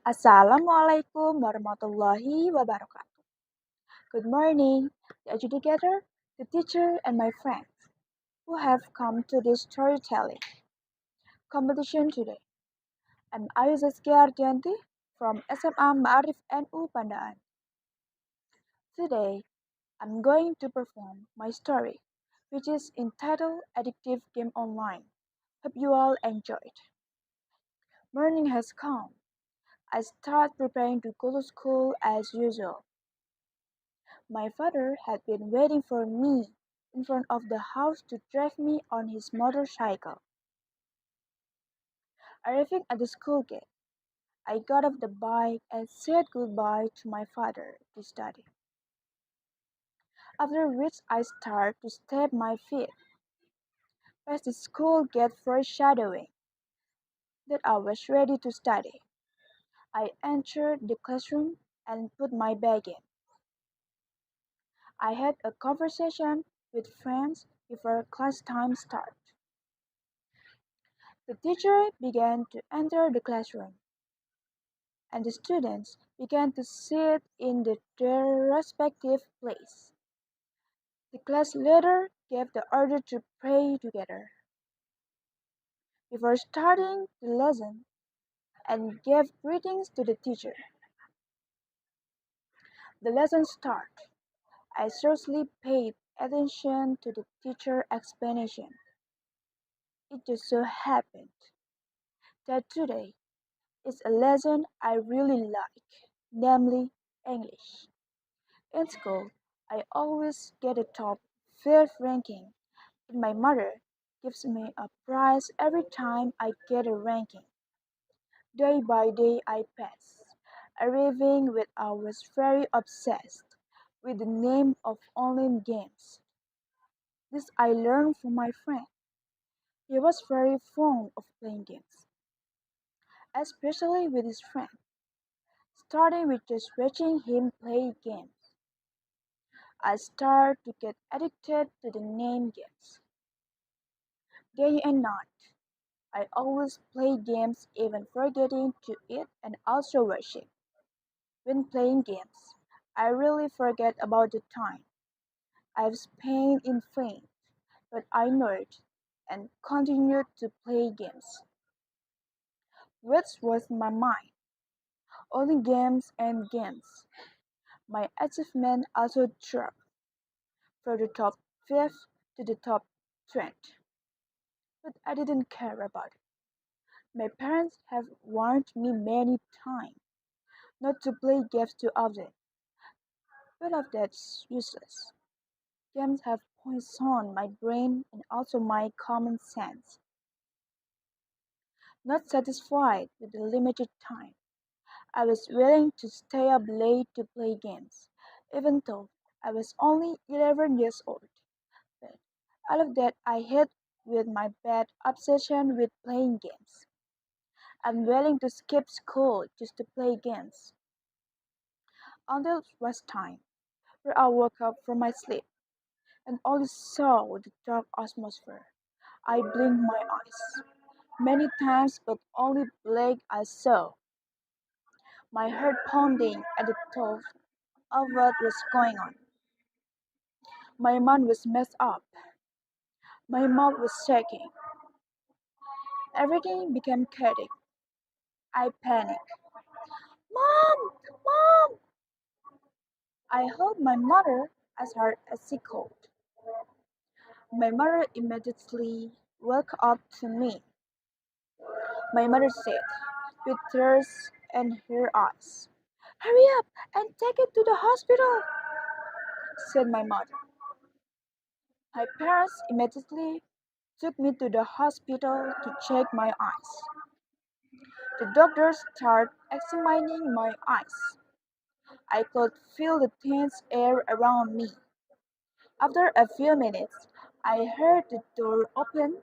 Assalamualaikum warahmatullahi wabarakatuh. Good morning, the educator, the teacher, and my friends who have come to this storytelling competition today. I'm Ayu Zaskia Ardianti from SMA MAARIF NU PANDAAN. Today, I'm going to perform my story, which is entitled Addictive Game Online. Hope you all enjoy it. Morning has come. I start preparing to go to school as usual. My father had been waiting for me in front of the house to drive me on his motorcycle. Arriving at the school gate, I got off the bike and said goodbye to my father to study. After which I started to step my feet past the school gate foreshadowing that I was ready to study. I entered the classroom and put my bag in. I had a conversation with friends before class time started. The teacher began to enter the classroom, and the students began to sit in their respective place. The class leader gave the order to pray together before starting the lesson and gave greetings to the teacher. The lesson started. I seriously paid attention to the teacher's explanation. It just so happened that today is a lesson I really like, namely English. In school, I always get a top 5 ranking, and my mother gives me a prize every time I get a ranking. Day by day I pass, arriving with I was very obsessed with the name of online games. This I learned from my friend. He was very fond of playing games, especially with his friend, starting with just watching him play games. I started to get addicted to the name games. Day and night, I always play games even forgetting to eat and also worship. When playing games, I really forget about the time I've spent in vain, but I know it and continued to play games. Which was my mind, only games and games. My achievement also dropped from the top 5 to the top 20, but I didn't care about it. My parents have warned me many times not to play games too often, but of that's useless. Games have poisoned my brain and also my common sense. Not satisfied with the limited time, I was willing to stay up late to play games, even though I was only 11 years old. But all of that I hid with my bad obsession with playing games. I'm willing to skip school just to play games. Until it was time, where I woke up from my sleep and only saw the dark atmosphere. I blinked my eyes many times, but only black I saw, my heart pounding at the thought of what was going on. My mind was messed up. My mouth was shaking. Everything became chaotic. I panicked. Mom! Mom! I heard my mother as hard as she could. My mother immediately walked up to me. My mother said, with tears in her eyes, "Hurry up and take it to the hospital," said my mother. My parents immediately took me to the hospital to check my eyes. The doctors started examining my eyes. I could feel the tense air around me. After a few minutes, I heard the door open,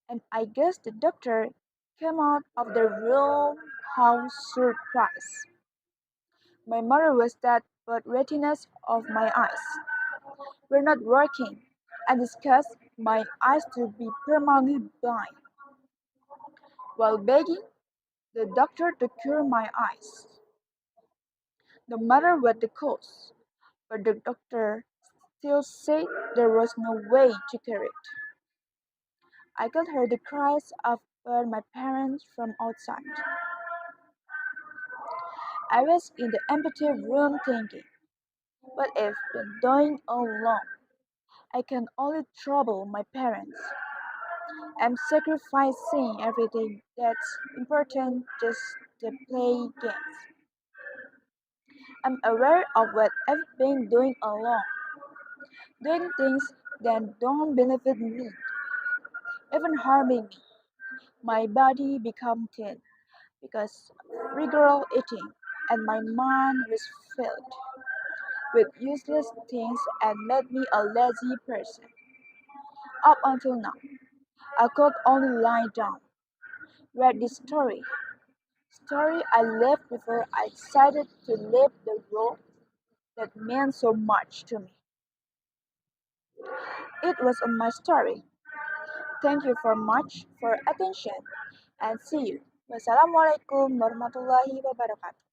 and I guess the doctor came out of the room. How surprised! My mother was that but retinas of my eyes were not working and discussed my eyes to be permanently blind. While begging, the doctor to cure my eyes, no matter what the cause. But the doctor still said there was no way to cure it. I could hear the cries of my parents from outside. I was in the empty room thinking, what if been dying all along? I can only trouble my parents. I'm sacrificing everything that's important just to play games. I'm aware of what I've been doing along, doing things that don't benefit me, even harming me. My body become thin because of regular eating, and my mind was filled with useless things and made me a lazy person. Up until now, I could only lie down, read this story I left before I decided to leave the role that meant so much to me. It was on my story. Thank you for much for attention and see you. Wassalamualaikum warahmatullahi wabarakatuh.